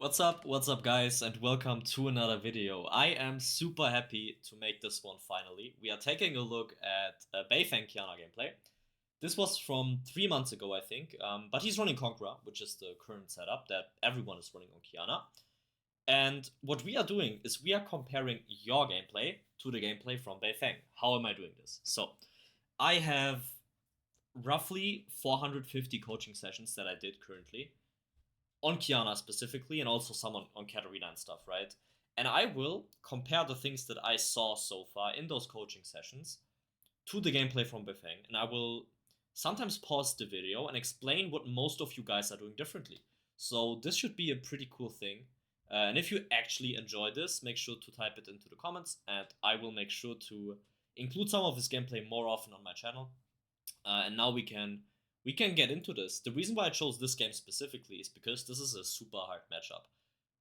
What's up guys, and welcome to another video. I am super happy to make this one finally. We are taking a look at Beifeng Qiyana gameplay. This was from 3 months ago, I think, but he's running Conqueror, which is the current setup that everyone is running on Qiyana. And what we are doing is we are comparing your gameplay to the gameplay from Beifeng. How am I doing this? So, I have roughly 450 coaching sessions that I did currently on Qiyana specifically, and also some on Katarina and stuff, right? And I will compare the things that I saw so far in those coaching sessions to the gameplay from Befeng, and I will sometimes pause the video and explain what most of you guys are doing differently. So this should be a pretty cool thing. And if you actually enjoy this, make sure to type it into the comments, and I will make sure to include some of this gameplay more often on my channel. And now we can get into this. The reason why I chose this game specifically is because this is a super hard matchup.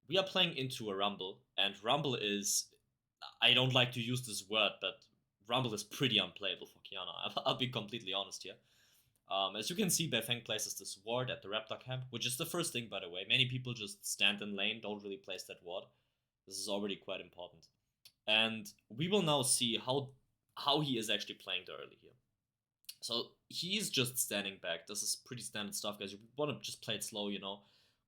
We are playing into a Rumble, and Rumble is, I don't like to use this word, but Rumble is pretty unplayable for Qiyana. I'll be completely honest here. As you can see, Beifeng places this ward at the Raptor camp, which is the first thing, by the way. Many people just stand in lane, don't really place that ward. This is already quite important. And we will now see how he is actually playing the early here. So he's just standing back. This is pretty standard stuff, guys. You want to just play it slow,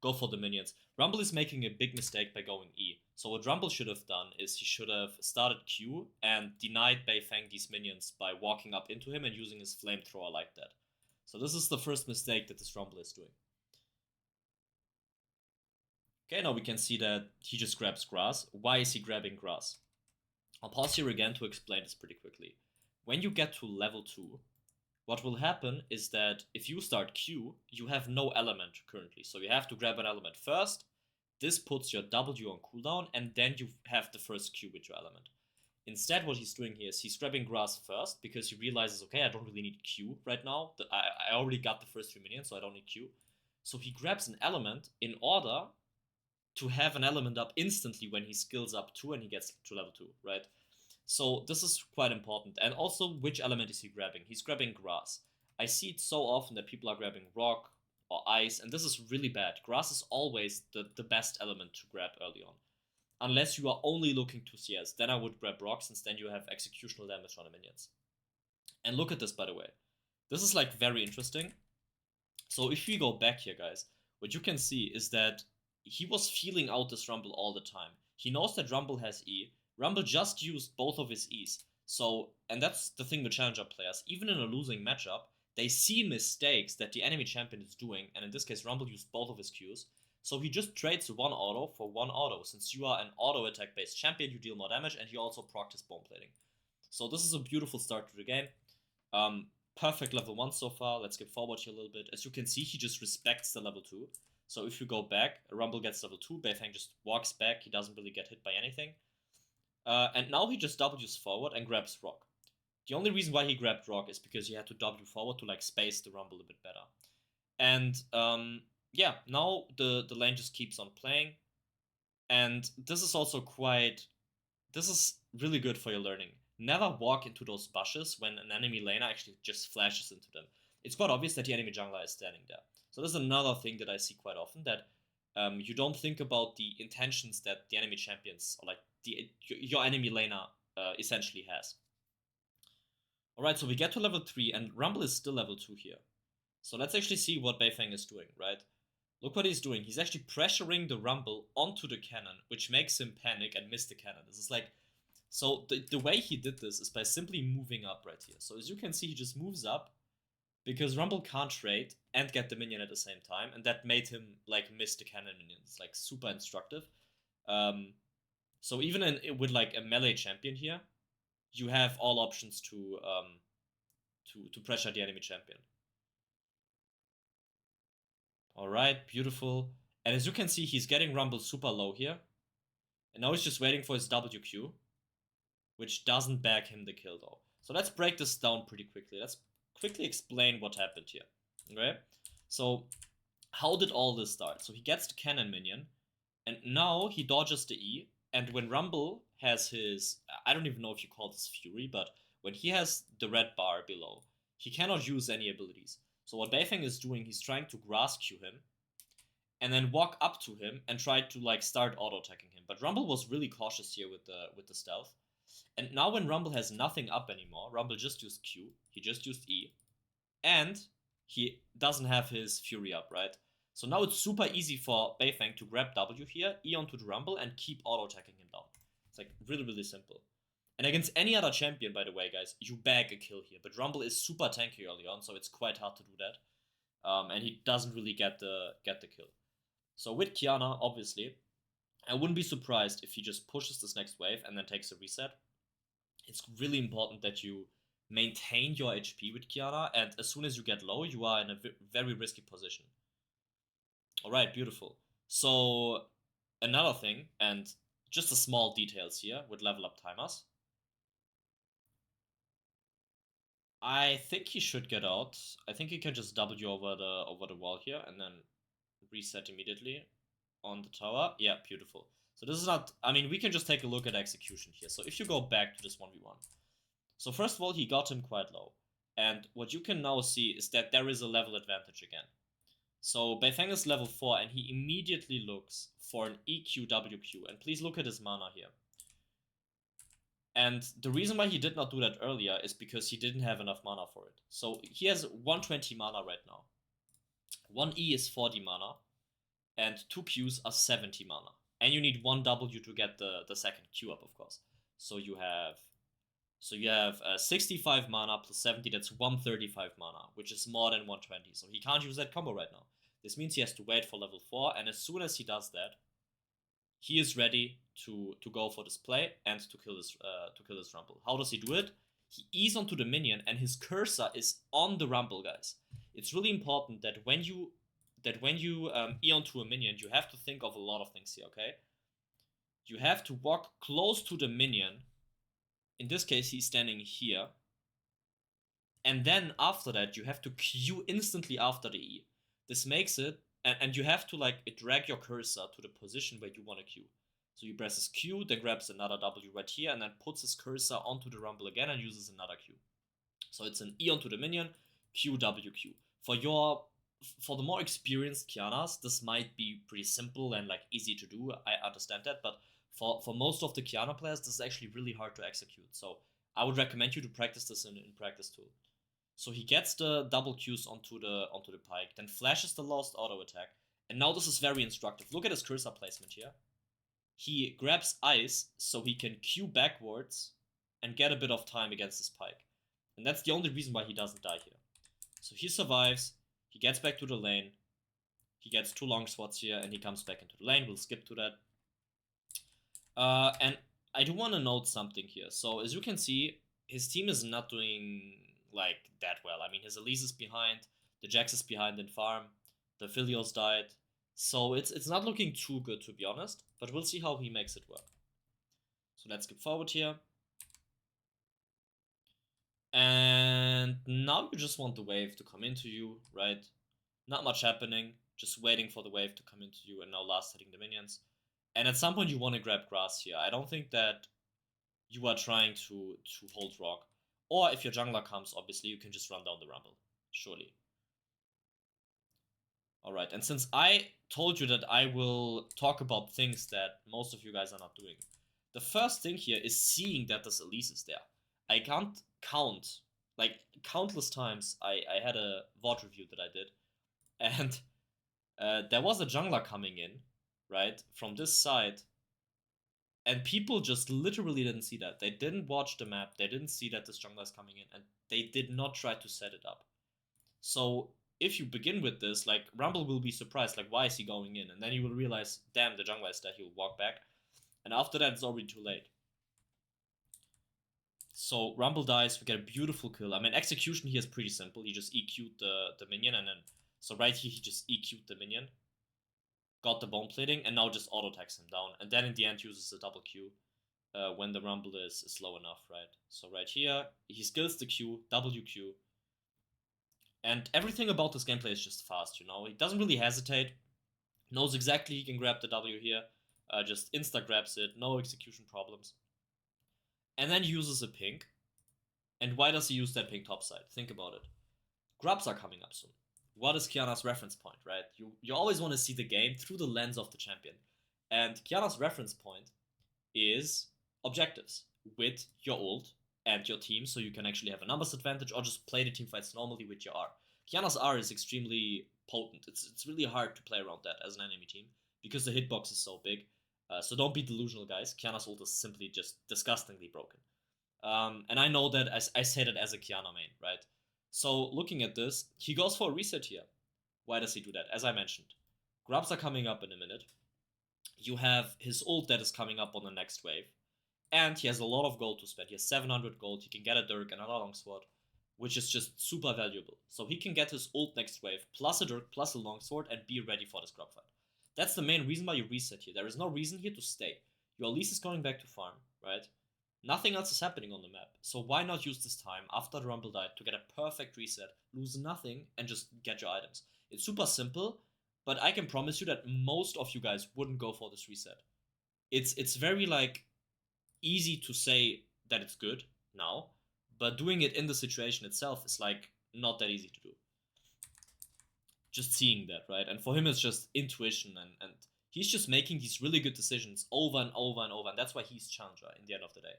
go for the minions. Rumble is making a big mistake by going E. So what Rumble should have done is he should have started Q and denied Beifeng these minions by walking up into him and using his flamethrower like that. So this is the first mistake that this Rumble is doing. Okay, now we can see that he just grabs grass. Why is he grabbing grass? I'll pause here again to explain this pretty quickly. When you get to level 2, what will happen is that if you start Q, you have no element currently. So you have to grab an element first. This puts your W on cooldown, and then you have the first Q with your element. Instead, what he's doing here is he's grabbing grass first because he realizes, okay, I don't really need Q right now. I already got the first 3 minions, so I don't need Q. So he grabs an element in order to have an element up instantly when he skills up 2 and he gets to level 2, right? So this is quite important. And also, which element is he grabbing? He's grabbing grass. I see it so often that people are grabbing rock or ice, and this is really bad. Grass is always the best element to grab early on. Unless you are only looking to CS, then I would grab rock, since then you have executional damage on the minions. And look at this, by the way. This is like very interesting. So if we go back here, guys, what you can see is that he was feeling out this Rumble all the time. He knows that Rumble has E. Rumble just used both of his E's. So, and that's the thing with Challenger players. Even in a losing matchup, they see mistakes that the enemy champion is doing, and in this case, Rumble used both of his Qs. So he just trades one auto for one auto. Since you are an auto attack based champion, you deal more damage, and he also procced his bone plating. So this is a beautiful start to the game. Perfect level 1 so far. Let's skip forward here a little bit. As you can see, he just respects the level 2. So if you go back, Rumble gets level 2, Beifeng just walks back, he doesn't really get hit by anything. And now he just W's forward and grabs rock. The only reason why he grabbed rock is because he had to W forward to like space the Rumble a bit better. And yeah, now the lane just keeps on playing. And this is also this is really good for your learning. Never walk into those bushes when an enemy laner actually just flashes into them. It's quite obvious that the enemy jungler is standing there. So this is another thing that I see quite often, that you don't think about the intentions that the enemy champions, or like your enemy laner essentially has. Alright, so we get to level 3, and Rumble is still level 2 here. So let's actually see what Beifeng is doing, right? Look what he's doing. He's actually pressuring the Rumble onto the cannon, which makes him panic and miss the cannon. This is like... So the way he did this is by simply moving up right here. So as you can see, he just moves up, because Rumble can't trade and get the minion at the same time, and that made him like miss the cannon minions. Like super instructive. So even with like a melee champion here, you have all options to pressure the enemy champion. Alright, beautiful. And as you can see, he's getting Rumble super low here. And now he's just waiting for his WQ, which doesn't bag him the kill though. So let's break this down pretty quickly. Let's quickly explain what happened here. Okay? So how did all this start? So he gets the cannon minion, and now he dodges the E, and when Rumble has his, I don't even know if you call this Fury, but when he has the red bar below, he cannot use any abilities. So what Beifeng is doing, he's trying to grass Q him, and then walk up to him and try to like start auto attacking him. But Rumble was really cautious here with the stealth. And now when Rumble has nothing up anymore, Rumble just used Q, he just used E, and he doesn't have his Fury up, right? So now it's super easy for Beifeng to grab W here, E onto the Rumble, and keep auto-attacking him down. It's like really, really simple. And against any other champion, by the way, guys, you bag a kill here. But Rumble is super tanky early on, so it's quite hard to do that. And he doesn't really get the kill. So with Qiyana, obviously, I wouldn't be surprised if he just pushes this next wave and then takes a reset. It's really important that you maintain your HP with Qiyana, and as soon as you get low, you are in a very risky position. Alright, beautiful. So, another thing, and just the small details here with level up timers. I think he should get out. I think he can just W over the wall here and then reset immediately on the tower. Yeah, beautiful. So this is not, I mean, we can just take a look at execution here. So if you go back to this 1v1. So first of all, he got him quite low. And what you can now see is that there is a level advantage again. So Beifeng is level 4 and he immediately looks for an EQWQ. And please look at his mana here. And the reason why he did not do that earlier is because he didn't have enough mana for it. So he has 120 mana right now. 1 E is 40 mana. And 2 Qs are 70 mana. And you need 1 W to get the second Q up, of course. So you have 65 mana plus 70, that's 135 mana, which is more than 120. So he can't use that combo right now. This means he has to wait for level 4, and as soon as he does that, he is ready to go for this play and to kill this Rumble. How does he do it? He E's onto the minion, and his cursor is on the Rumble, guys. It's really important that when you E onto a minion, you have to think of a lot of things here, okay? You have to walk close to the minion. In this case, he's standing here. And then after that, you have to Q instantly after the E. This makes it, and you have to like drag your cursor to the position where you want to Q. So he presses Q, then grabs another W right here, and then puts his cursor onto the Rumble again and uses another Q. So it's an E onto the minion, Q, W, Q. For the more experienced Qiyanas, this might be pretty simple and like easy to do. I understand that, but for most of the Qiyana players, this is actually really hard to execute. So I would recommend you to practice this in practice tool. So he gets the double Qs onto the pike, then flashes the lost auto attack, and now this is very instructive. Look at his cursor placement here. He grabs ice so he can Q backwards and get a bit of time against this pike. And that's the only reason why he doesn't die here. So he survives, he gets back to the lane, he gets 2 long swads here, and he comes back into the lane. We'll skip to that. And I do want to note something here. So as you can see, his team is not doing like that well. I mean, his Elise is behind, the Jax is behind in farm, the Filios died. So it's not looking too good, to be honest, but we'll see how he makes it work. So let's skip forward here. And now you just want the wave to come into you, right? Not much happening, just waiting for the wave to come into you and now last hitting the minions. And at some point you want to grab grass here. I don't think that you are trying to hold rock. Or if your jungler comes, obviously, you can just run down the Rumble. Surely. Alright, and since I told you that I will talk about things that most of you guys are not doing, the first thing here is seeing that this Elise is there. I can't count, like, countless times I had a VOD review that I did, and there was a jungler coming in, right, from this side, and people just literally didn't see that. They didn't watch the map, they didn't see that this jungler is coming in, and they did not try to set it up. So if you begin with this, like, Rumble will be surprised, like, why is he going in? And then you will realize, damn, the jungler is there, he will walk back. And after that, it's already too late. So Rumble dies, we get a beautiful kill. I mean, execution here is pretty simple. He just EQ'd the minion, and then, so right here, he just EQ'd the minion. Got the bone plating, and now just auto-attacks him down. And then in the end uses a double Q when the Rumble is low enough, right? So right here, he skills the Q, WQ. And everything about this gameplay is just fast, you know? He doesn't really hesitate. Knows exactly he can grab the W here. Just insta-grabs it, no execution problems. And then uses a pink. And why does he use that pink topside? Think about it. Grubs are coming up soon. what is Qiyana's reference point, right? You always want to see the game through the lens of the champion. And Qiyana's reference point is objectives with your ult and your team, so you can actually have a numbers advantage or just play the team fights normally with your R. Qiyana's R is extremely potent. It's really hard to play around that as an enemy team because the hitbox is so big. So don't be delusional, guys. Qiyana's ult is simply just disgustingly broken. And I know that I say that as a Qiyana main, right? So looking at this, he goes for a reset here. Why does he do that? As I mentioned, grubs are coming up in a minute. You have his ult that is coming up on the next wave. And he has a lot of gold to spend. He has 700 gold. He can get a Dirk and another longsword, which is just super valuable. So he can get his ult next wave, plus a Dirk, plus a longsword, and be ready for this grub fight. That's the main reason why you reset here. There is no reason here to stay. Your Elise is going back to farm, right? Nothing else is happening on the map. So why not use this time after the Rumble died to get a perfect reset, lose nothing, and just get your items? It's super simple, but I can promise you that most of you guys wouldn't go for this reset. It's very like easy to say that it's good now, but doing it in the situation itself is like not that easy to do. Just seeing that, right? And for him it's just intuition, and he's just making these really good decisions over and over and over, and that's why he's challenger in the end of the day.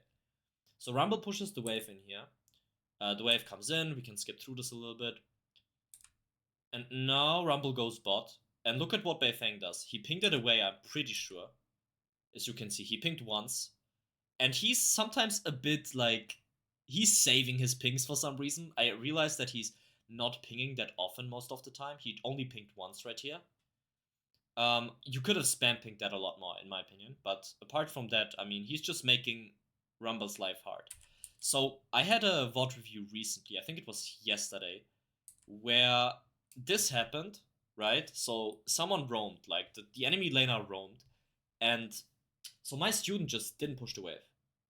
So Rumble pushes the wave in here. The wave comes in, we can skip through this a little bit. And now Rumble goes bot. And look at what Beifeng does. He pinged it away, I'm pretty sure. As you can see, he pinged once. And he's sometimes a bit like... He's saving his pings for some reason. I realize that he's not pinging that often most of the time. He only pinged once right here. You could have spam pinged that a lot more, in my opinion. But apart from that, I mean, he's just making Rumble's life hard. So I had a VOD review recently, I think it was yesterday, where this happened, right? So someone roamed, like the enemy laner roamed, and so my student just didn't push the wave.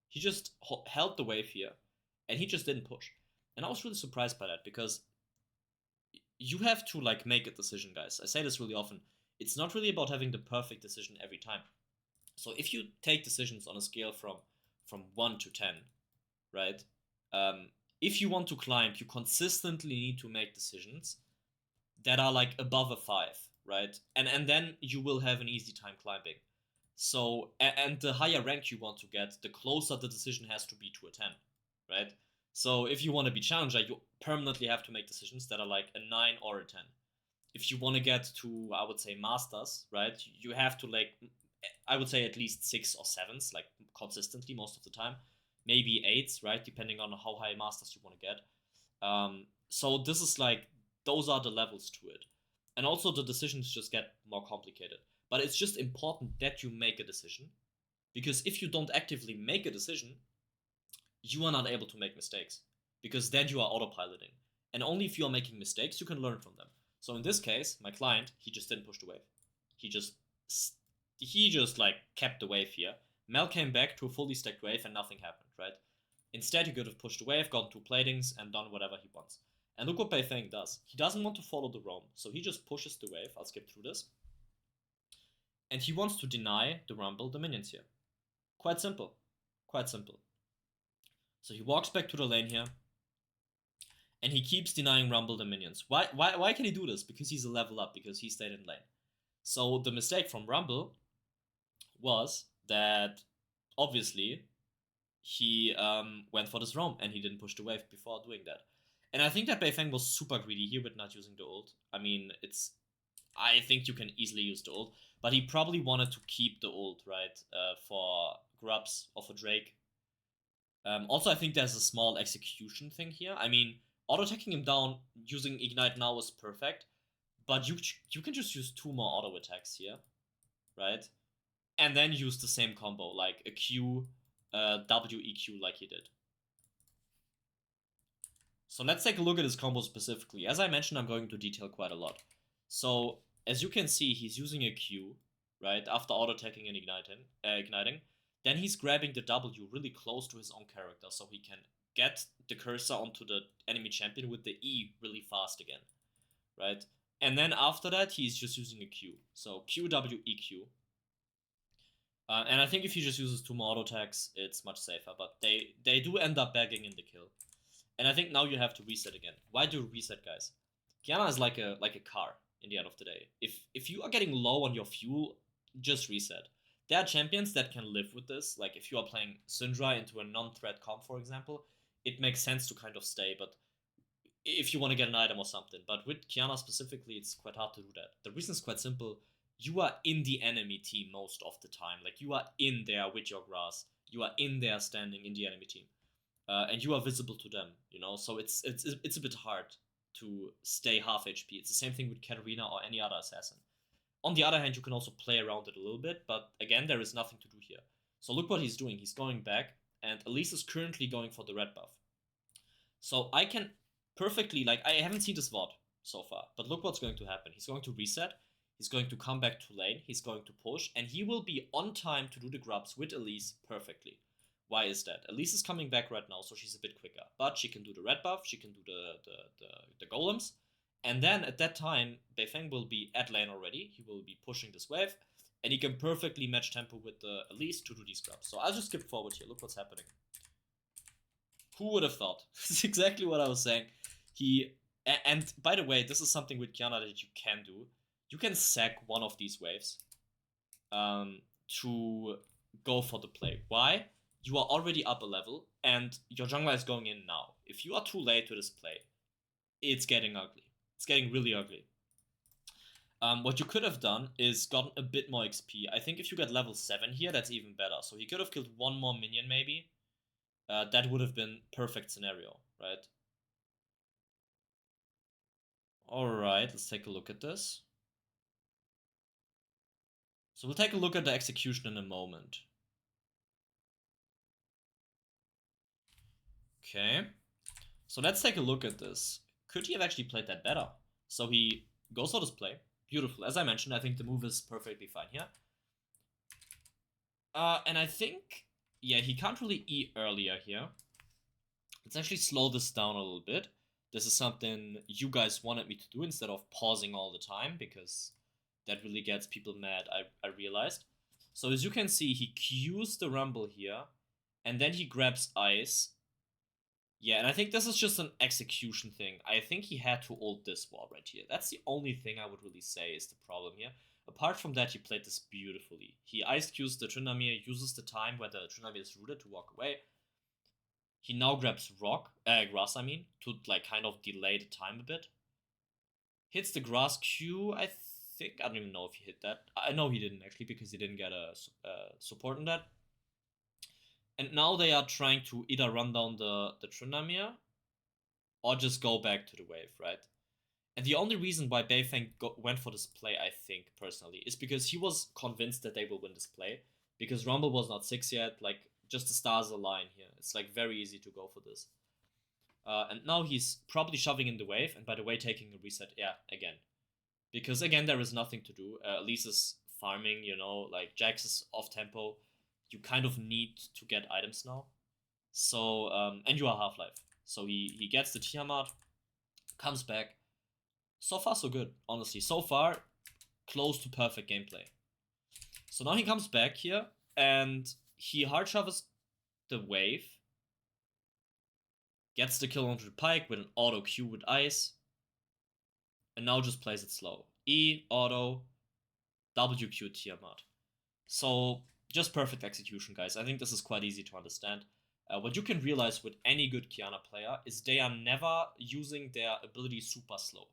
He just held the wave here, and he just didn't push. And I was really surprised by that, because you have to like make a decision, guys. I say this really often. It's not really about having the perfect decision every time. So if you take decisions on a scale from 1 to 10, right? If you want to climb, you consistently need to make decisions that are like above a 5, right? And then you will have an easy time climbing. So, and the higher rank you want to get, the closer the decision has to be to a 10, right? So if you want to be challenger, you permanently have to make decisions that are like a 9 or a 10. If you want to get to, I would say, masters, right? You have to like, I would say at least 6 or 7s, like consistently most of the time. Maybe 8s, right? Depending on how high masters you want to get. So this is like, those are the levels to it. And also the decisions just get more complicated. But it's just important that you make a decision. Because if you don't actively make a decision, you are not able to make mistakes. Because then you are autopiloting. And only if you are making mistakes, you can learn from them. So in this case, my client, he just didn't push the wave. He just like kept the wave here. Mel came back to a fully stacked wave and nothing happened, right? Instead, he could have pushed the wave, gotten 2 platings, and done whatever he wants. And look what Beifeng does. He doesn't want to follow the roam, so he just pushes the wave. I'll skip through this. And he wants to deny the Rumble the minions here. Quite simple. Quite simple. So he walks back to the lane here. And he keeps denying Rumble the minions. Why can he do this? Because he's a level up, because he stayed in lane. So the mistake from Rumble was that, obviously, he went for this roam, and he didn't push the wave before doing that. And I think that Beifeng was super greedy here with not using the ult. I mean, I think you can easily use the ult, but he probably wanted to keep the ult, right, for grubs or for Drake. Also, I think there's a small execution thing here. I mean, auto-attacking him down using Ignite now is perfect, but you can just use 2 more auto-attacks here, right? And then use the same combo, like a Q, W, EQ like he did. So let's take a look at his combo specifically. As I mentioned, I'm going to detail quite a lot. So, as you can see, he's using a Q, right, after auto-attacking and igniting. Then he's grabbing the W really close to his own character, so he can get the cursor onto the enemy champion with the E really fast again, right? And then after that, he's just using a Q. So Q, W, EQ. And I think if he just uses 2 more auto attacks, it's much safer. But they do end up bagging in the kill. And I think now you have to reset again. Why do reset, guys? Qiyana is like a car in the end of the day. If you are getting low on your fuel, just reset. There are champions that can live with this. Like if you are playing Syndra into a non-threat comp, for example, it makes sense to kind of stay. But if you want to get an item or something. But with Qiyana specifically, it's quite hard to do that. The reason is quite simple. You are in the enemy team most of the time. Like you are in there with your grass. You are in there standing in the enemy team, and you are visible to them. You know, so it's a bit hard to stay half HP. It's the same thing with Katarina or any other assassin. On the other hand, you can also play around it a little bit, but again, there is nothing to do here. So look what he's doing. He's going back, and Elise is currently going for the red buff. So I can perfectly, like, I haven't seen this VOD so far, but look what's going to happen. He's going to reset, he's going to come back to lane, he's going to push, and he will be on time to do the grubs with Elise perfectly. Why is that? Elise is coming back right now, so she's a bit quicker. But she can do the red buff, she can do the golems, and then at that time, Beifeng will be at lane already, he will be pushing this wave, and he can perfectly match tempo with the Elise to do these grubs. So I'll just skip forward here, look what's happening. Who would have thought? This is exactly what I was saying. And by the way, this is something with Qiyana that you can do. You can sack one of these waves to go for the play. Why? You are already up a level, and your jungler is going in now. If you are too late to this play, it's getting ugly. It's getting really ugly. What you could have done is gotten a bit more XP. I think if you get level 7 here, that's even better. So he could have killed one more minion maybe. That would have been perfect scenario, right? Alright, let's take a look at this. So we'll take a look at the execution in a moment. Okay. So let's take a look at this. Could he have actually played that better? So he goes for this play. Beautiful. As I mentioned, I think the move is perfectly fine here. And I think, yeah, he can't really E earlier here. Let's actually slow this down a little bit. This is something you guys wanted me to do instead of pausing all the time, because that really gets people mad, I realized. So as you can see, he Qs the Rumble here, and then he grabs Ice. Yeah, and I think this is just an execution thing. I think he had to ult this wall right here. That's the only thing I would really say is the problem here. Apart from that, he played this beautifully. He Ice Qs the Tryndamere, uses the time where the Tryndamere is rooted to walk away. He now grabs grass, to like kind of delay the time a bit. Hits the grass Q, I think. I don't even know if he hit that. I know he didn't actually, because he didn't get a support in that. And now they are trying to either run down the Tryndamere or just go back to the wave, right? And the only reason why Beifeng went for this play, I think, personally, is because he was convinced that they will win this play. Because Rumble was not 6 yet, like, just the stars align here. It's, like, very easy to go for this. And now he's probably shoving in the wave, and by the way, taking a reset, yeah, again. Because, again, there is nothing to do. Lisa's farming, you know, like, Jax is off-tempo. You kind of need to get items now. So, and you are Half-Life. So he gets the Tiamat, comes back. So far, so good, honestly. So far, close to perfect gameplay. So now he comes back here, and he hard shovels the wave. Gets the kill onto the Pike with an auto Q with Ice. And now just plays it slow. E, auto, WQ Tiamat. So, just perfect execution, guys. I think this is quite easy to understand. What you can realize with any good Qiyana player is they are never using their ability super slow.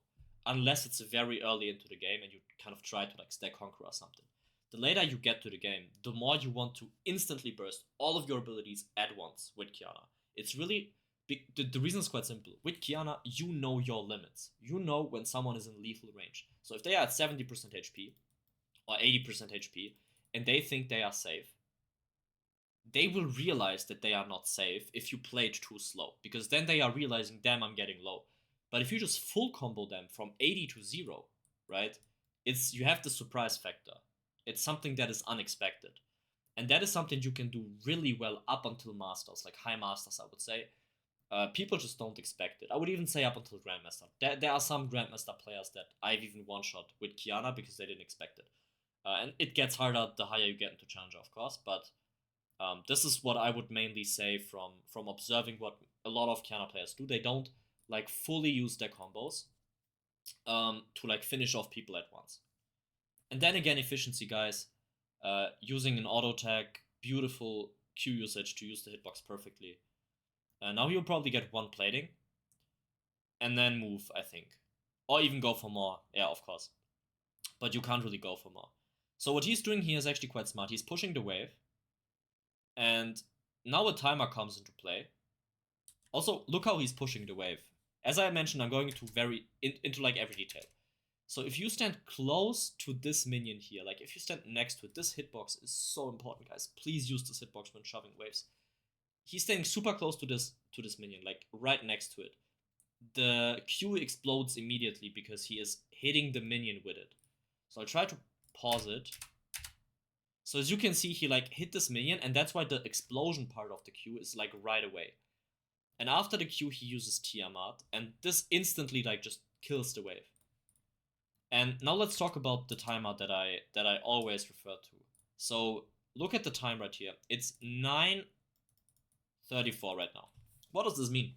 Unless it's very early into the game and you kind of try to like stack Conqueror or something. The later you get to the game, the more you want to instantly burst all of your abilities at once with Qiyana. It's really... The reason is quite simple. With Qiyana, you know your limits. You know when someone is in lethal range. So if they are at 70% HP or 80% HP and they think they are safe, they will realize that they are not safe if you play it too slow. Because then they are realizing, damn, I'm getting low. But if you just full combo them from 80 to 0, right, you have the surprise factor. It's something that is unexpected. And that is something you can do really well up until Masters, like High Masters, I would say. People just don't expect it. I would even say up until Grandmaster. There are some Grandmaster players that I've even one-shot with Qiyana because they didn't expect it. And it gets harder the higher you get into Challenger, of course, but this is what I would mainly say from observing what a lot of Qiyana players do. They don't like fully use their combos. to like finish off people at once. And then again, efficiency, guys. Using an auto tag, beautiful Q usage to use the hitbox perfectly. Now you'll probably get one plating, and then move, I think. Or even go for more. Yeah, of course. But you can't really go for more. So what he's doing here is actually quite smart. He's pushing the wave. And now a timer comes into play. Also, look how he's pushing the wave. As I mentioned, I'm going into like every detail. So if you stand close to this minion here, like if you stand next to it, this hitbox is so important, guys. Please use this hitbox when shoving waves. He's standing super close to this minion, like right next to it. The Q explodes immediately because he is hitting the minion with it. So I'll try to pause it. So as you can see, he like hit this minion, and that's why the explosion part of the Q is like right away. And after the Q, he uses Tiamat, and this instantly like just kills the wave. And now let's talk about the timeout that I always refer to. So look at the time right here. It's 9:34 right now. What does this mean?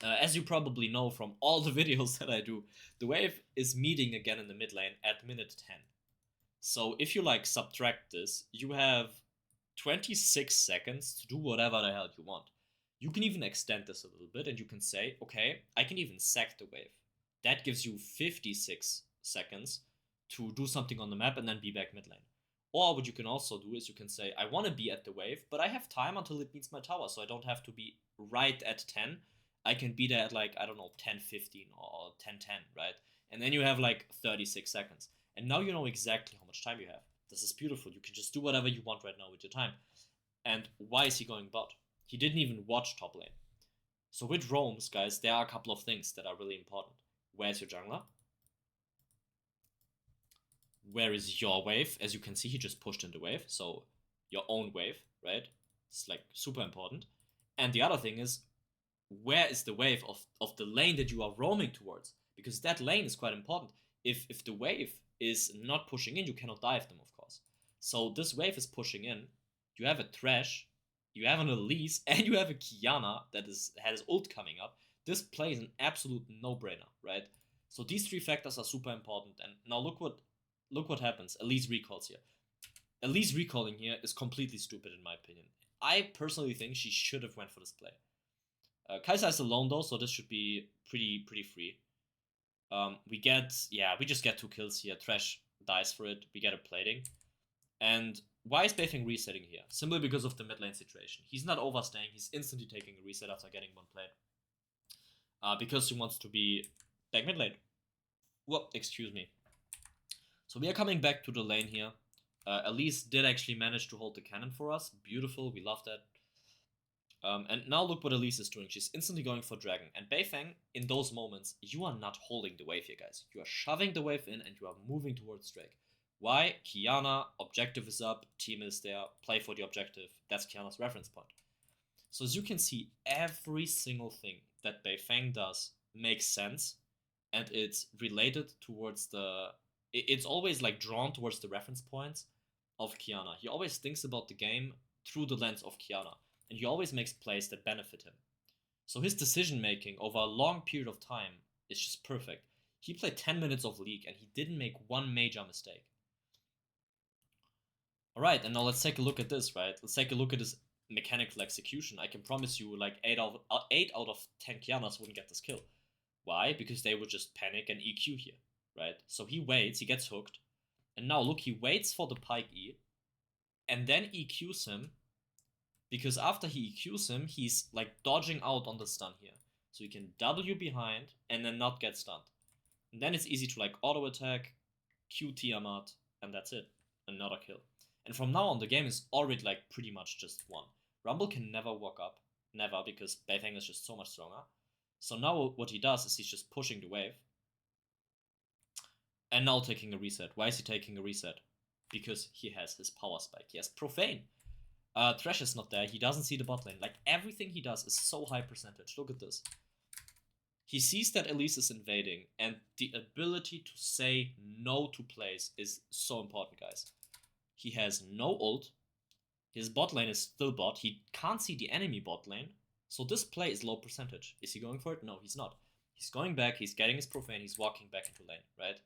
As you probably know from all the videos that I do, the wave is meeting again in the mid lane at minute 10. So if you like subtract this, you have 26 seconds to do whatever the hell you want. You can even extend this a little bit and you can say, okay, I can even sack the wave. That gives you 56 seconds to do something on the map and then be back mid lane. Or what you can also do is you can say, I want to be at the wave, but I have time until it meets my tower, so I don't have to be right at 10. I can be there at like, I don't know, 10:15 or 10:10, right? And then you have like 36 seconds. And now you know exactly how much time you have. This is beautiful. You can just do whatever you want right now with your time. And why is he going bot? He didn't even watch top lane. So with roams, guys, there are a couple of things that are really important. Where's your jungler? Where is your wave? As you can see, he just pushed in the wave. So your own wave, right? It's like super important. And the other thing is, where is the wave of the lane that you are roaming towards? Because that lane is quite important. If the wave is not pushing in, you cannot dive them, of course. So this wave is pushing in. You have a Thresh, you have an Elise, and you have a Qiyana that has ult coming up. This play is an absolute no-brainer, right? So these three factors are super important. And now look what happens. Elise recalls here. Elise recalling here is completely stupid in my opinion. I personally think she should have went for this play. Kai'Sa is alone though, so this should be pretty free. We just get 2 kills here. Thresh dies for it. We get a plating. And why is Beifeng resetting here? Simply because of the mid lane situation. He's not overstaying. He's instantly taking a reset after getting 1 plate. Because he wants to be back mid lane. Well, excuse me. So we are coming back to the lane here. Elise did actually manage to hold the cannon for us. Beautiful. We love that. And now look what Elise is doing. She's instantly going for Dragon. And Beifeng, in those moments, you are not holding the wave here, guys. You are shoving the wave in and you are moving towards Drake. Why? Qiyana, objective is up, team is there, play for the objective. That's Qiyana's reference point. So as you can see, every single thing that Beifeng does makes sense. And it's related towards it's always like drawn towards the reference points of Qiyana. He always thinks about the game through the lens of Qiyana. And he always makes plays that benefit him. So his decision making over a long period of time is just perfect. He played 10 minutes of League and he didn't make one major mistake. Alright, and now let's take a look at this, right? Let's take a look at his mechanical execution. I can promise you like 8 out of 10 Qiyanas wouldn't get this kill. Why? Because they would just panic and EQ here, right? So he waits, he gets hooked. And now look, he waits for the Pike E. And then EQs him. Because after he EQs him, he's like dodging out on the stun here. So he can W behind and then not get stunned. And then it's easy to like auto attack, Q Tiamat, and that's it. Another kill. And from now on, the game is already like pretty much just won. Rumble can never walk up. Never, because Beifeng is just so much stronger. So now what he does is he's just pushing the wave. And now taking a reset. Why is he taking a reset? Because he has his power spike. He has Profane. Thresh is not there. He doesn't see the bot lane. Like, everything he does is so high percentage. Look at this. He sees that Elise is invading, and the ability to say no to plays is so important, guys. He has no ult. His bot lane is still bot. He can't see the enemy bot lane. So this play is low percentage. Is he going for it? No, he's not. He's going back, he's getting his profane, he's walking back into lane, right?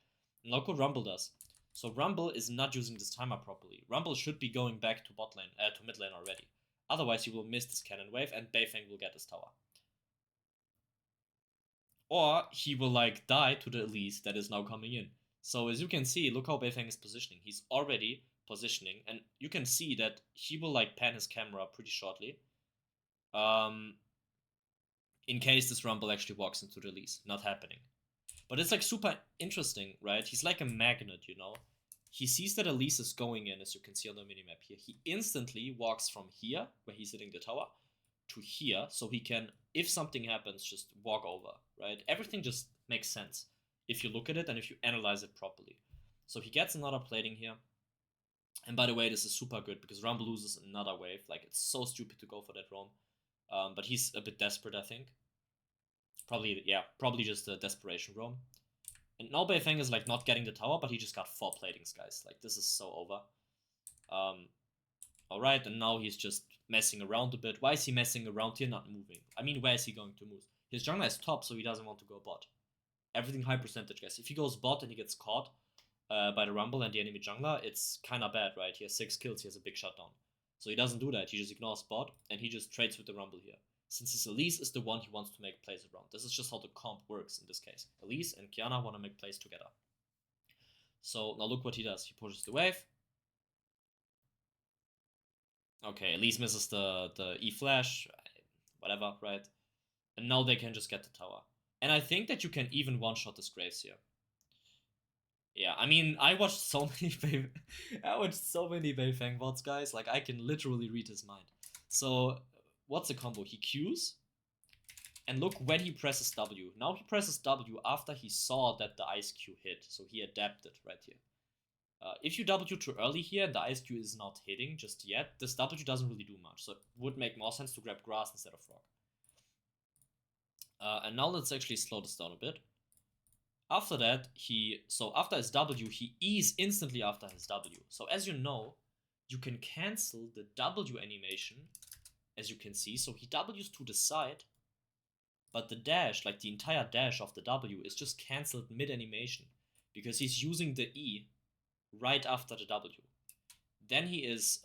And look what Rumble does. So Rumble is not using this timer properly. Rumble should be going back to bot lane, to mid lane already. Otherwise, he will miss this cannon wave and Beifeng will get his tower. Or he will like die to the Elise that is now coming in. So as you can see, look how Beifeng is positioning. He's already positioning, and you can see that he will like pan his camera pretty shortly. In case this Rumble actually walks into the Elise. Not happening. But it's like super interesting, right? He's like a magnet, you know? He sees that Elise is going in, as you can see on the minimap here. He instantly walks from here, where he's hitting the tower, to here, so he can, if something happens, just walk over, right? Everything just makes sense if you look at it and if you analyze it properly. So he gets another plating here. And by the way, this is super good because Rumble loses another wave. Like, it's so stupid to go for that roam. But he's a bit desperate, I think. Probably just a desperation roam. And now Beifeng is like not getting the tower, but he just got 4 platings, guys. Like, this is so over. Alright, and now he's just messing around a bit. Why is he messing around here, not moving? I mean, where is he going to move? His jungler is top, so he doesn't want to go bot. Everything high percentage, guys. If he goes bot and he gets caught by the Rumble and the enemy jungler, it's kind of bad, right? He has 6 kills, he has a big shutdown. So he doesn't do that, he just ignores bot, and he just trades with the Rumble here. Since his Elise is the one he wants to make plays around. This is just how the comp works in this case. Elise and Qiyana want to make plays together. So now look what he does. He pushes the wave. Okay, Elise misses the E-flash. Whatever, right? And now they can just get the tower. And I think that you can even one-shot this Graves here. Yeah, I mean, I watched so many Beifeng bots, guys. Like, I can literally read his mind. So, what's the combo? He Qs. And look when he presses W. Now he presses W after he saw that the Ice Q hit. So he adapted right here. If you W too early here and the Ice Q is not hitting just yet, this W doesn't really do much. So it would make more sense to grab grass instead of frog. And now let's actually slow this down a bit. After that, after his W, he E's instantly after his W. So as you know, you can cancel the W animation, as you can see. So he W's to the side, but the dash, like the entire dash of the W, is just cancelled mid-animation, because he's using the E right after the W. Then he is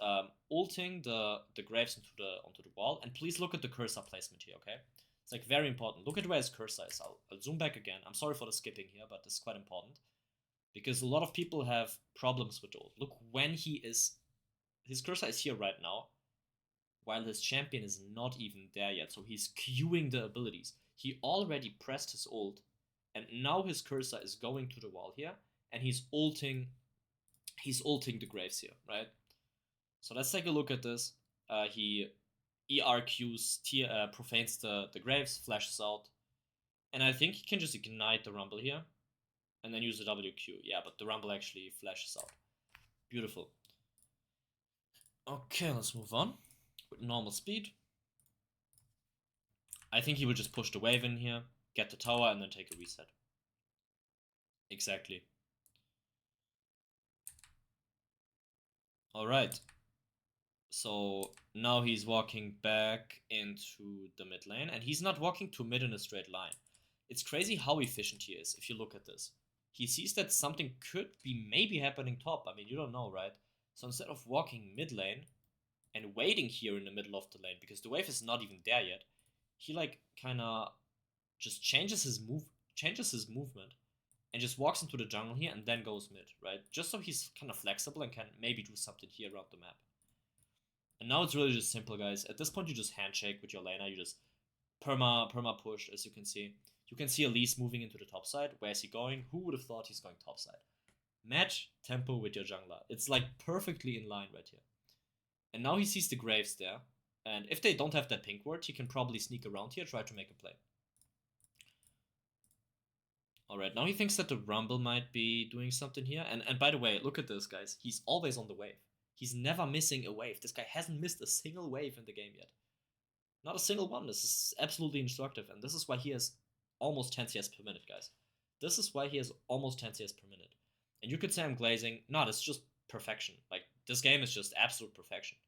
ulting the Graves onto the wall, and please look at the cursor placement here, okay? It's like very important. Look at where his cursor is. I'll zoom back again. I'm sorry for the skipping here, but this is quite important. Because a lot of people have problems with ult. Look when his cursor is here right now, while his champion is not even there yet. So he's queuing the abilities. He already pressed his ult, and now his cursor is going to the wall here, and he's ulting the Graves here, right? So let's take a look at this. He ERQs, profanes the Graves, flashes out. And I think he can just ignite the Rumble here. And then use the WQ. Yeah, but the Rumble actually flashes out. Beautiful. Okay, let's move on. With normal speed. I think he will just push the wave in here, get the tower, and then take a reset. Exactly. Alright. So now he's walking back into the mid lane, and he's not walking to mid in a straight line. It's crazy how efficient he is if you look at this. He sees that something could be maybe happening top. I mean, you don't know, right? So instead of walking mid lane and waiting here in the middle of the lane, because the wave is not even there yet, he like kind of just changes his movement and just walks into the jungle here and then goes mid, right? Just so he's kind of flexible and can maybe do something here around the map. And now it's really just simple, guys. At this point, you just handshake with your laner. You just perma push, as you can see. You can see Elise moving into the top side. Where is he going? Who would have thought he's going top side? Match tempo with your jungler. It's like perfectly in line right here. And now he sees the Graves there. And if they don't have that pink ward, he can probably sneak around here, try to make a play. Alright, now he thinks that the Rumble might be doing something here. And by the way, look at this, guys. He's always on the wave. He's never missing a wave. This guy hasn't missed a single wave in the game yet. Not a single one. This is absolutely instructive. And this is why he has almost 10 CS per minute, guys. This is why he has almost 10 CS per minute. And you could say I'm glazing. No, it's just perfection. Like, this game is just absolute perfection.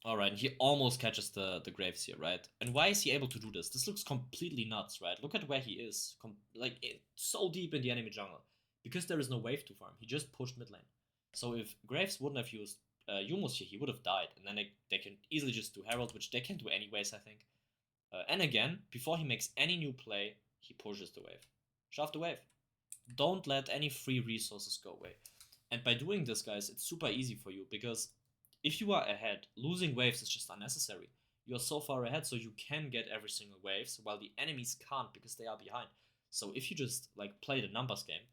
Alright, and he almost catches the Graves here, right? And why is he able to do this? This looks completely nuts, right? Look at where he is. So deep in the enemy jungle. Because there is no wave to farm. He just pushed mid lane. So if Graves wouldn't have used Yumos here, he would have died. And then they can easily just do Herald, which they can do anyways, I think. And again, before he makes any new play, he pushes the wave. Shove the wave. Don't let any free resources go away. And by doing this, guys, it's super easy for you, because if you are ahead, losing waves is just unnecessary. You're so far ahead, so you can get every single waves, while the enemies can't because they are behind. So if you just like play the numbers game,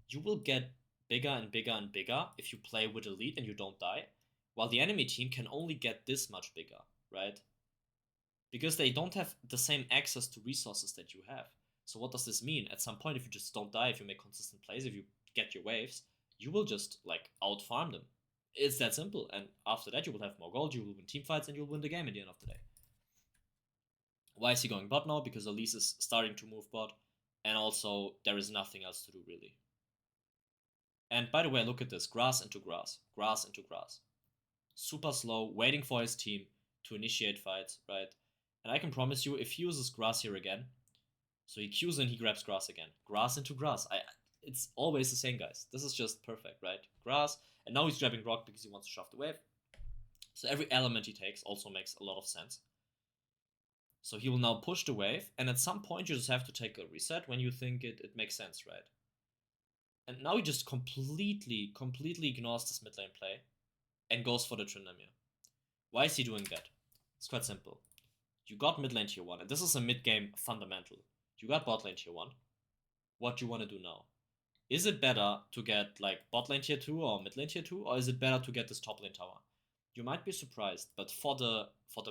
you will get bigger and bigger and bigger if you play with a lead and you don't die, while the enemy team can only get this much bigger, right? Because they don't have the same access to resources that you have. So what does this mean? At some point, if you just don't die, if you make consistent plays, if you get your waves, you will just like out farm them. It's that simple. And after that, you will have more gold, you will win team fights, and you'll win the game at the end of the day. Why is he going bot now? Because Elise is starting to move bot, and also there is nothing else to do really. And by the way, look at this. Grass into grass. Grass into grass. Super slow, waiting for his team to initiate fights, right? And I can promise you, if he uses grass here again, so he Qs in, he grabs grass again. Grass into grass. It's always the same, guys. This is just perfect, right? Grass, and now he's grabbing rock because he wants to shove the wave. So every element he takes also makes a lot of sense. So he will now push the wave, and at some point you just have to take a reset when you think it makes sense, right? And now he just completely ignores this mid lane play and goes for the Tryndamere. Why is he doing that? It's quite simple. You got mid lane tier 1, and this is a mid game fundamental. You got bot lane tier 1. What do you want to do now? Is it better to get like bot lane tier 2 or mid lane tier 2, or is it better to get this top lane tower? You might be surprised, but for the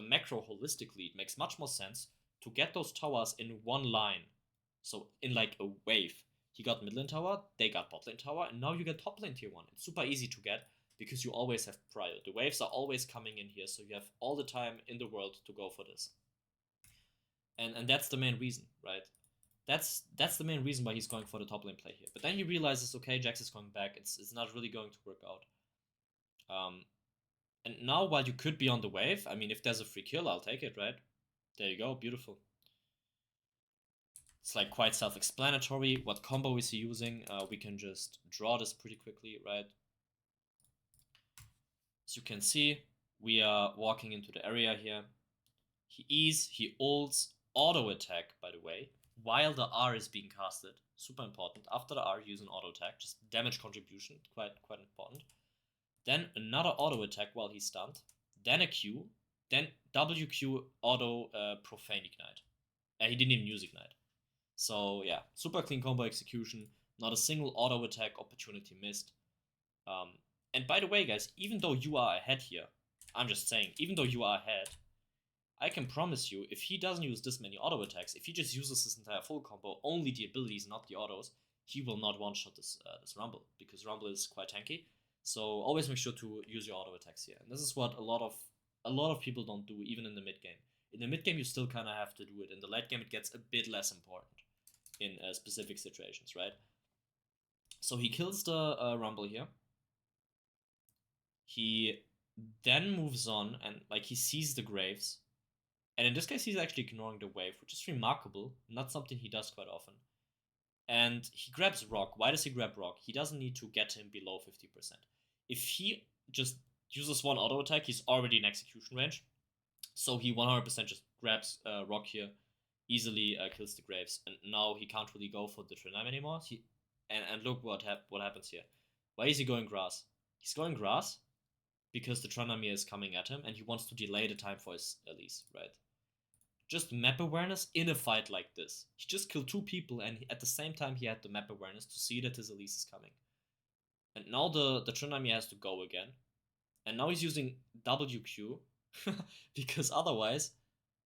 macro holistically, it makes much more sense to get those towers in one line. So in like a wave. He got mid lane tower, they got bot lane tower, and now you get top lane tier 1. It's super easy to get because you always have prior. The waves are always coming in here, so you have all the time in the world to go for this. And that's the main reason, right? That's the main reason why he's going for the top lane play here. But then he realizes, okay, Jax is coming back. It's not really going to work out. And now, while you could be on the wave, I mean, if there's a free kill, I'll take it, right? There you go, beautiful. It's like quite self-explanatory. What combo is he using? We can just draw this pretty quickly, right? As you can see, we are walking into the area here. He E's, he ults, auto attack, by the way, while the R is being casted. Super important. After the R, use an auto attack, just damage contribution, quite important. Then another auto attack while he's stunned. Then a Q. Then WQ auto profane ignite. He didn't even use ignite. So yeah, super clean combo execution. Not a single auto attack opportunity missed. And by the way, guys, even though you are ahead here, I'm just saying, even though you are ahead, I can promise you, if he doesn't use this many auto attacks, if he just uses this entire full combo, only the abilities, not the autos, he will not one-shot this Rumble, because Rumble is quite tanky. So always make sure to use your auto attacks here. And this is what a lot of people don't do, even in the mid game. In the mid game, you still kind of have to do it. In the late game, it gets a bit less important in specific situations, right? So he kills the Rumble here. He then moves on, and like he sees the Graves. And in this case, he's actually ignoring the wave, which is remarkable. Not something he does quite often. And he grabs Rock. Why does he grab Rock? He doesn't need to get him below 50%. If he just uses one auto attack, he's already in execution range. So he 100% just grabs Rock here, easily kills the Graves. And now he can't really go for the Trinam anymore. And look what happens here. Why is he going grass? He's going grass because the Tranamir is coming at him, and he wants to delay the time for his Elise, right? Just map awareness in a fight like this. He just killed 2 people, and at the same time he had the map awareness to see that his Elise is coming. And now the Tryndamere has to go again. And now he's using WQ, because otherwise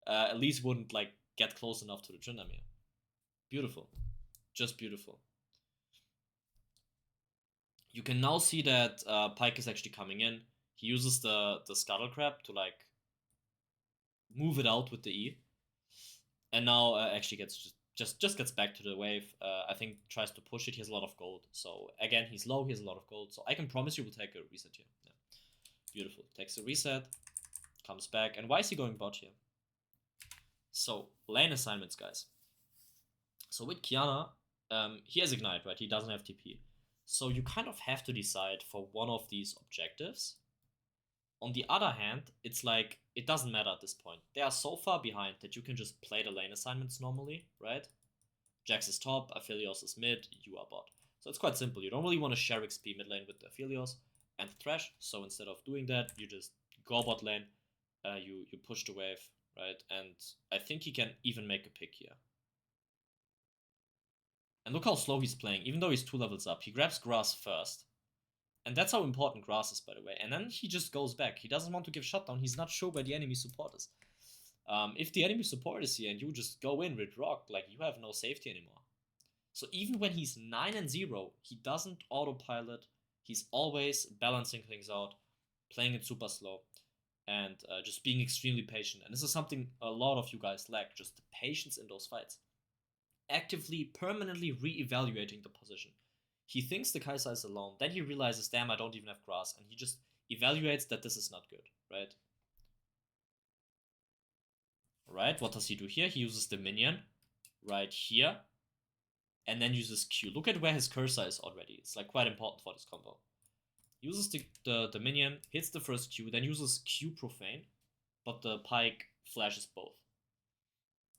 Elise wouldn't like get close enough to the Tryndamere. Beautiful. Just beautiful. You can now see that Pyke is actually coming in. He uses the Scuttle Crab to like move it out with the E. And now actually gets just gets back to the wave. I think tries to push it. He has a lot of gold. So again, he's low. He has a lot of gold. So I can promise you will take a reset here. Yeah. Beautiful. Takes a reset. Comes back. And why is he going bot here? So, lane assignments, guys. So with Qiyana, he has Ignite, right? He doesn't have TP. So you kind of have to decide for one of these objectives. On the other hand, it's like, it doesn't matter at this point. They are so far behind that you can just play the lane assignments normally, right? Jax is top, Aphelios is mid, you are bot. So it's quite simple. You don't really want to share XP mid lane with the Aphelios and the Thresh. So instead of doing that, you just go bot lane, you push the wave, right? And I think he can even make a pick here. And look how slow he's playing. Even though he's 2 levels up, he grabs grass first. And that's how important grass is, by the way. And then he just goes back. He doesn't want to give shutdown. He's not sure where the enemy support is. If the enemy support is here and you just go in with rock, like, you have no safety anymore. So even when he's 9-0, he doesn't autopilot. He's always balancing things out, playing it super slow, and just being extremely patient. And this is something a lot of you guys lack, just the patience in those fights. Actively, permanently re-evaluating the position. He thinks the Kai'Sa is alone, then he realizes, damn, I don't even have grass, and he just evaluates that this is not good, right? Right, what does he do here? He uses the minion right here, and then uses Q. Look at where his cursor is already. It's like quite important for this combo. Uses the minion, hits the first Q, then uses Q Profane, but the Pyke flashes both.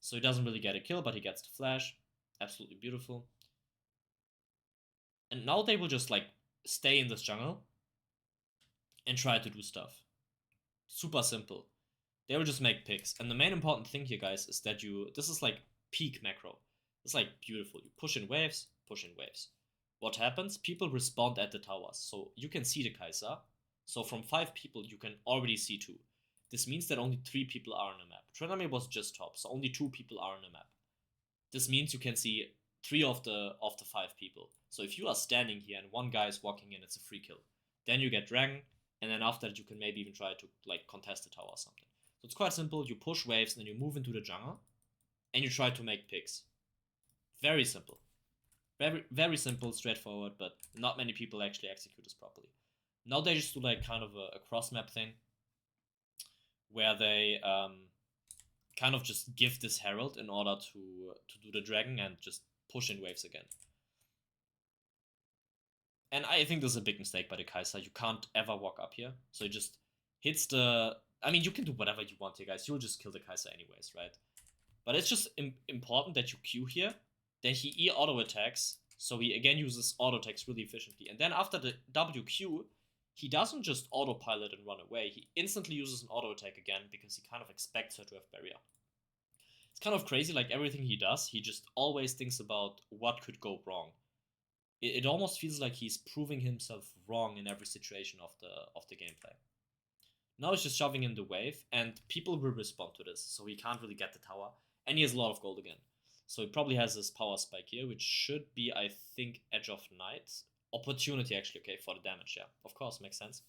So he doesn't really get a kill, but he gets the flash. Absolutely beautiful. And now they will just like stay in this jungle and try to do stuff. Super simple. They will just make picks. And the main important thing here, guys, is that this is like peak macro. It's like beautiful. You push in waves, push in waves. What happens? People respond at the towers. So you can see the Kai'Sa. So from 5 people, you can already see 2. This means that only 3 people are on the map. Trinami was just top, so only 2 people are on the map. This means you can see 3 of the 5 people. So if you are standing here and one guy is walking in, it's a free kill. Then you get Dragon, and then after that you can maybe even try to like contest the tower or something. So it's quite simple. You push waves, and then you move into the jungle, and you try to make picks. Very simple. Very, very simple, straightforward, but not many people actually execute this properly. Now they just do like kind of a cross-map thing, where they kind of just give this Herald in order to do the Dragon and just push in waves again. And I think this is a big mistake by the Kai'Sa. You can't ever walk up here. So it just hits the... I mean, you can do whatever you want here, guys. You'll just kill the Kai'Sa anyways, right? But it's just important that you Q here. Then he E auto attacks. So he again uses auto attacks really efficiently. And then after the WQ, he doesn't just autopilot and run away. He instantly uses an auto attack again because he kind of expects her to have barrier. It's kind of crazy, like everything he does, he just always thinks about what could go wrong. It almost feels like he's proving himself wrong in every situation of the gameplay. Now he's just shoving in the wave, and people will respond to this, so he can't really get the tower, and he has a lot of gold again. So he probably has this power spike here, which should be, I think, Edge of Night. Opportunity, actually, okay, for the damage, yeah. Of course, makes sense.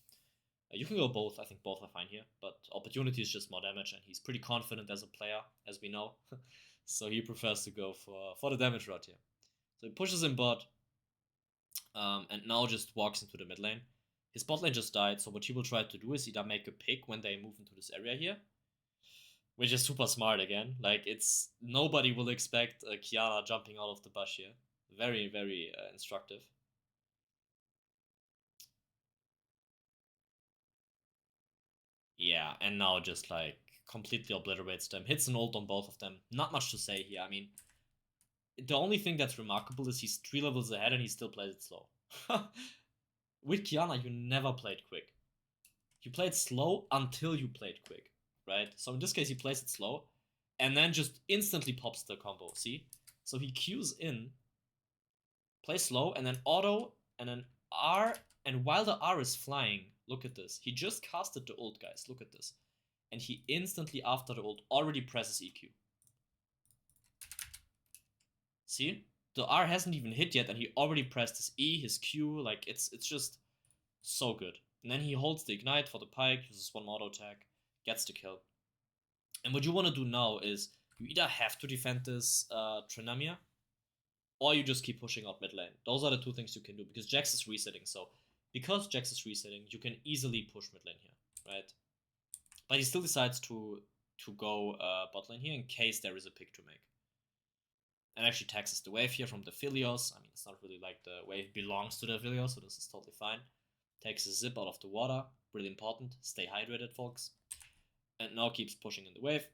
You can go both, I think both are fine here, but Opportunity is just more damage, and he's pretty confident as a player, as we know. So he prefers to go for the damage route here. So he pushes in bot, and now just walks into the mid lane. His bot lane just died, so what he will try to do is either make a pick when they move into this area here, which is super smart again. Like, it's... Nobody will expect Qiyana jumping out of the bush here. Very, very instructive. Yeah, and now just, like, completely obliterates them. Hits an ult on both of them. Not much to say here. I mean, the only thing that's remarkable is he's 3 levels ahead and he still plays it slow. With Qiyana, you never played quick. You played slow until you played quick, right? So in this case, he plays it slow, and then just instantly pops the combo, see? So he Qs in, plays slow, and then auto, and then R, and while the R is flying, look at this. He just casted the ult, guys, look at this. And he instantly, after the ult, already presses EQ. See? The R hasn't even hit yet, and he already pressed his E, his Q, like, it's just so good. And then he holds the Ignite for the Pyke, uses one auto attack, gets the kill. And what you want to do now is, you either have to defend this Trinamia, or you just keep pushing out mid lane. Those are the 2 things you can do, because Jax is resetting, so because Jax is resetting, you can easily push mid lane here, right? But he still decides to go bot lane here in case there is a pick to make. And actually taxes the wave here from the Philios. I mean, it's not really like the wave belongs to the Philios, so this is totally fine. Takes a zip out of the water. Really important. Stay hydrated, folks. And now keeps pushing in the wave.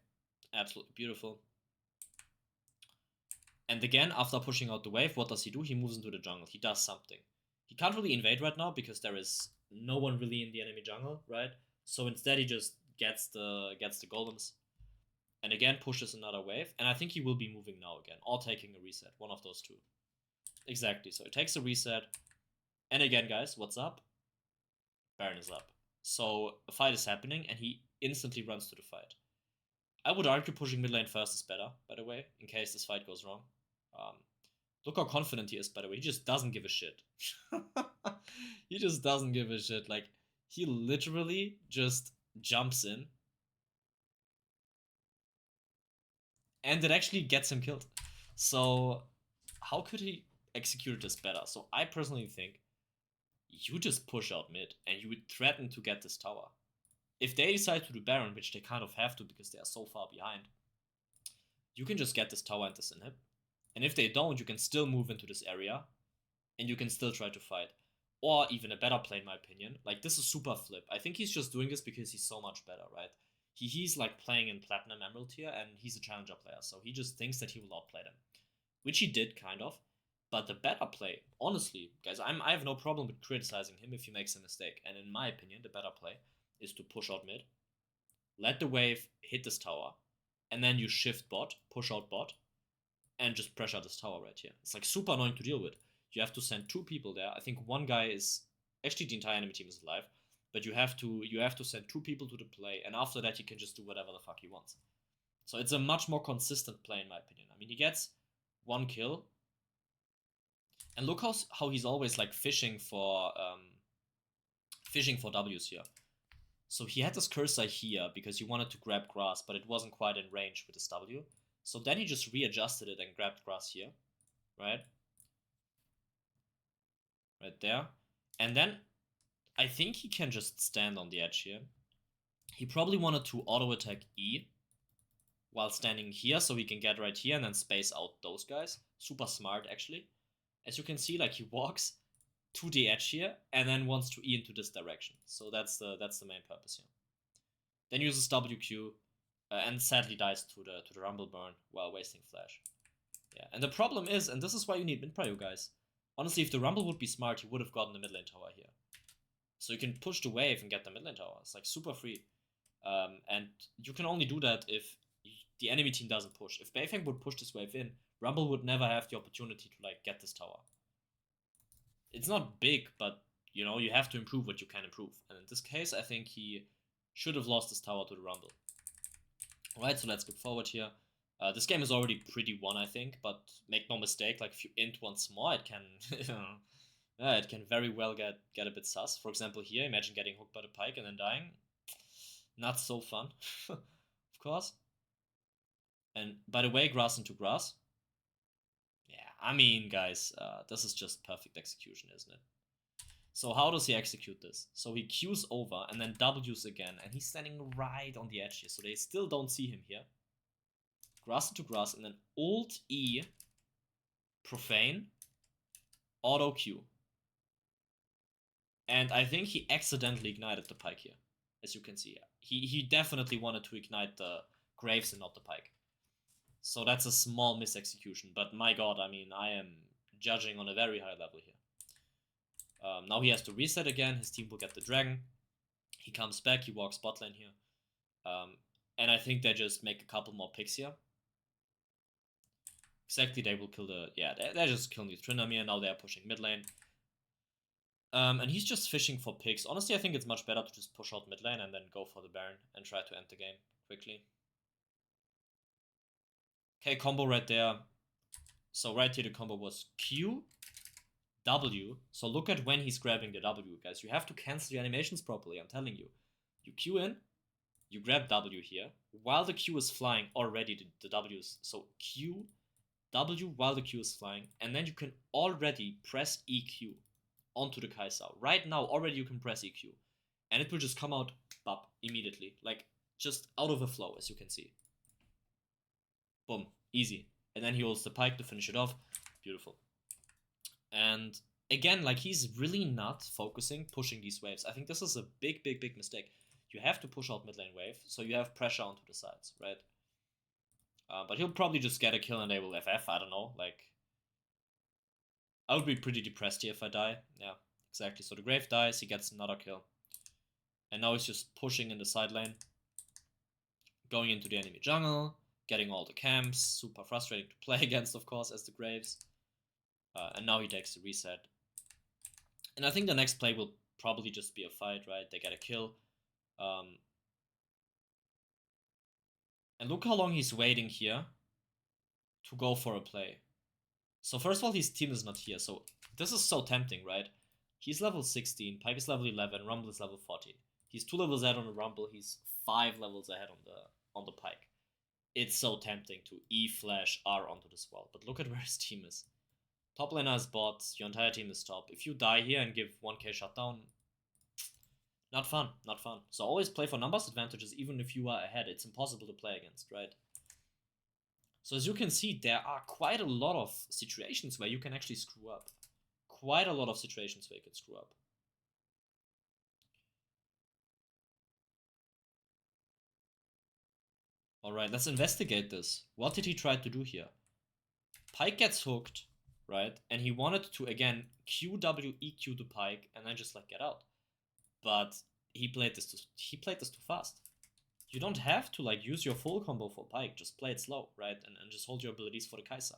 Absolutely beautiful. And again, after pushing out the wave, what does he do? He moves into the jungle. He does something. He can't really invade right now because there is no one really in the enemy jungle, right? So instead he just gets the golems. And again, pushes another wave. And I think he will be moving now again. Or taking a reset. One of those two. Exactly. So he takes a reset. And again, guys, what's up? Baron is up. So a fight is happening. And he instantly runs to the fight. I would argue pushing mid lane first is better, by the way. In case this fight goes wrong. Look how confident he is, by the way. He just doesn't give a shit. He just doesn't give a shit. Like, he literally just jumps in. And it actually gets him killed. So, how could he execute this better? So, I personally think you just push out mid and you would threaten to get this tower. If they decide to do Baron, which they kind of have to because they are so far behind, you can just get this tower and this inhib. And if they don't, you can still move into this area and you can still try to fight. Or even a better play, in my opinion. Like, this is super flip. I think he's just doing this because he's so much better, right? He's like playing in Platinum Emerald here, and he's a Challenger player, so he just thinks that he will outplay them. Which he did, kind of. But the better play, honestly, guys, I have no problem with criticizing him if he makes a mistake. And in my opinion, the better play is to push out mid, let the wave hit this tower, and then you shift bot, push out bot, and just pressure this tower right here. It's like super annoying to deal with. You have to send 2 people there. I think one guy is... Actually, the entire enemy team is alive. But you have to send 2 people to the play, and after that he can just do whatever the fuck he wants. So it's a much more consistent play in my opinion. I mean, he gets 1 kill, and look how he's always like fishing for W's here. So he had this cursor here because he wanted to grab grass, but it wasn't quite in range with his W. So then he just readjusted it and grabbed grass here, right? Right there, and then I think he can just stand on the edge here. He probably wanted to auto-attack E while standing here so he can get right here and then space out those guys. Super smart, actually. As you can see, like, he walks to the edge here and then wants to E into this direction. So that's the main purpose here. Then uses WQ and sadly dies to the Rumble Burn while wasting Flash. Yeah, and the problem is, and this is why you need mid prio, guys. Honestly, if the Rumble would be smart, he would have gotten the mid lane tower here. So you can push the wave and get the mid lane tower. It's like super free. And you can only do that if the enemy team doesn't push. If Beifeng would push this wave in, Rumble would never have the opportunity to like get this tower. It's not big, but you know, you have to improve what you can improve. And in this case, I think he should have lost this tower to the Rumble. Alright, so let's go forward here. This game is already pretty won, I think, but make no mistake, like if you int once more, it can it can very well get a bit sus. For example, here, imagine getting hooked by the pike and then dying. Not so fun, of course. And by the way, grass into grass. Yeah, I mean, guys, this is just perfect execution, isn't it? So how does he execute this? So he Qs over and then Ws again, and he's standing right on the edge here, so they still don't see him here. Grass into grass, and then Alt E, Profane, Auto Q. And I think he accidentally ignited the pike here, as you can see. He definitely wanted to ignite the Graves and not the pike. So that's a small misexecution, but my god, I mean, I am judging on a very high level here. Now he has to reset again, his team will get the dragon. He comes back, he walks bot lane here. And I think they just make a couple more picks here. Exactly, they will kill the... Yeah, they're just killing the Tryndamere, now they're pushing mid lane. And he's just fishing for picks. Honestly, I think it's much better to just push out mid lane and then go for the Baron and try to end the game quickly. Okay, combo right there. So right here the combo was Q, W. So look at when he's grabbing the W, guys. You have to cancel the animations properly, I'm telling you. You Q in, you grab W here. While the Q is flying, already the W is... So Q, W while the Q is flying. And then you can already press EQ onto the Kai'Sa. Right now, already you can press EQ. And it will just come out bop immediately. Like, just out of a flow, as you can see. Boom, easy. And then he holds the pike to finish it off. Beautiful. And again, like, he's really not focusing, pushing these waves. I think this is a big mistake. You have to push out mid lane wave, so you have pressure onto the sides, right? But he'll probably just get a kill and they will FF, I don't know, like... I would be pretty depressed here if I die. Yeah, exactly. So the Grave dies, he gets another kill. And now he's just pushing in the side lane. Going into the enemy jungle, getting all the camps. Super frustrating to play against, of course, as the Graves. And now he takes the reset. And I think the next play will probably just be a fight, right? They get a kill. And look how long he's waiting here to go for a play. So first of all, his team is not here. So this is so tempting, right? He's level 16, Pike is level 11, Rumble is level 14. He's 2 levels ahead on the Rumble, he's 5 levels ahead on the Pike. It's so tempting to E/R onto this wall. But look at where his team is. Top laner is bot, your entire team is top. If you die here and give 1k shutdown, not fun, not fun. So always play for numbers advantages even if you are ahead. It's impossible to play against, right? So as you can see, there are quite a lot of situations where you can actually screw up. Quite a lot of situations where you can screw up. Alright, let's investigate this. What did he try to do here? Pike gets hooked, right? And he wanted to, again, QW EQ the Pike and then just, like, get out. But he played this too fast. You don't have to, like, use your full combo for Pike. Just play it slow, right? And just hold your abilities for the Kai'Sa.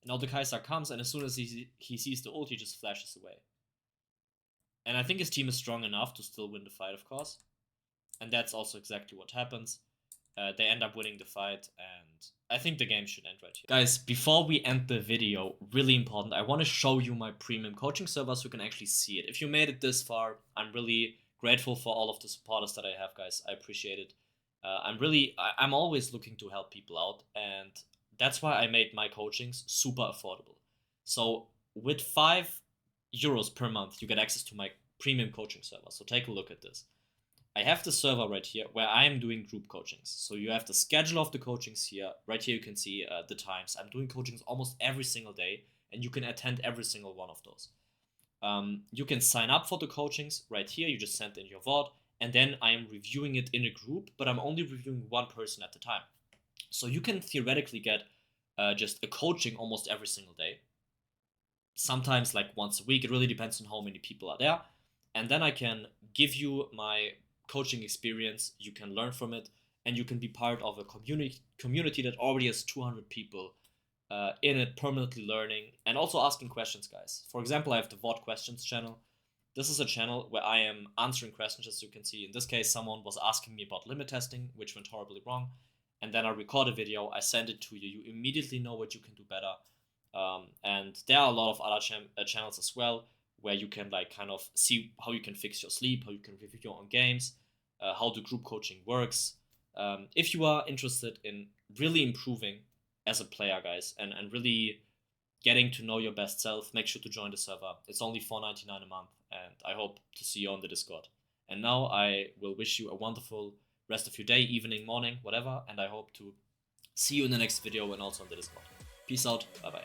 And now the Kai'Sa comes, and as soon as he sees the ult, he just flashes away. And I think his team is strong enough to still win the fight, of course. And that's also exactly what happens. They end up winning the fight, and I think the game should end right here. Guys, before we end the video, really important, I want to show you my premium coaching server so you can actually see it. If you made it this far, I'm really grateful for all of the supporters that I have, guys. I appreciate it. I'm always looking to help people out, and that's why I made my coachings super affordable. So with €5 per month, you get access to my premium coaching server. So take a look at this. I have the server right here where I am doing group coachings. So you have the schedule of the coachings here. Right here you can see the times. I'm doing coachings almost every single day, and you can attend every single one of those. You can sign up for the coachings right here. You just send in your VOD, and then I am reviewing it in a group, but I'm only reviewing one person at a time. So you can theoretically get just a coaching almost every single day. Sometimes like once a week. It really depends on how many people are there. And then I can give you my coaching experience, you can learn from it, and you can be part of a community that already has 200 people in it, permanently learning and also asking questions, guys. For example, I have the VOD questions channel. This is a channel where I am answering questions, as you can see. In this case, someone was asking me about limit testing, which went horribly wrong, and then I record a video, I send it to you, you immediately know what you can do better. And there are a lot of other channels as well, where you can like kind of see how you can fix your sleep, how you can review your own games, how the group coaching works. If you are interested in really improving as a player, guys, and really getting to know your best self, make sure to join the server. It's only $4.99 a month, and I hope to see you on the Discord. And now I will wish you a wonderful rest of your day, evening, morning, whatever, and I hope to see you in the next video and also on the Discord. Peace out, bye bye.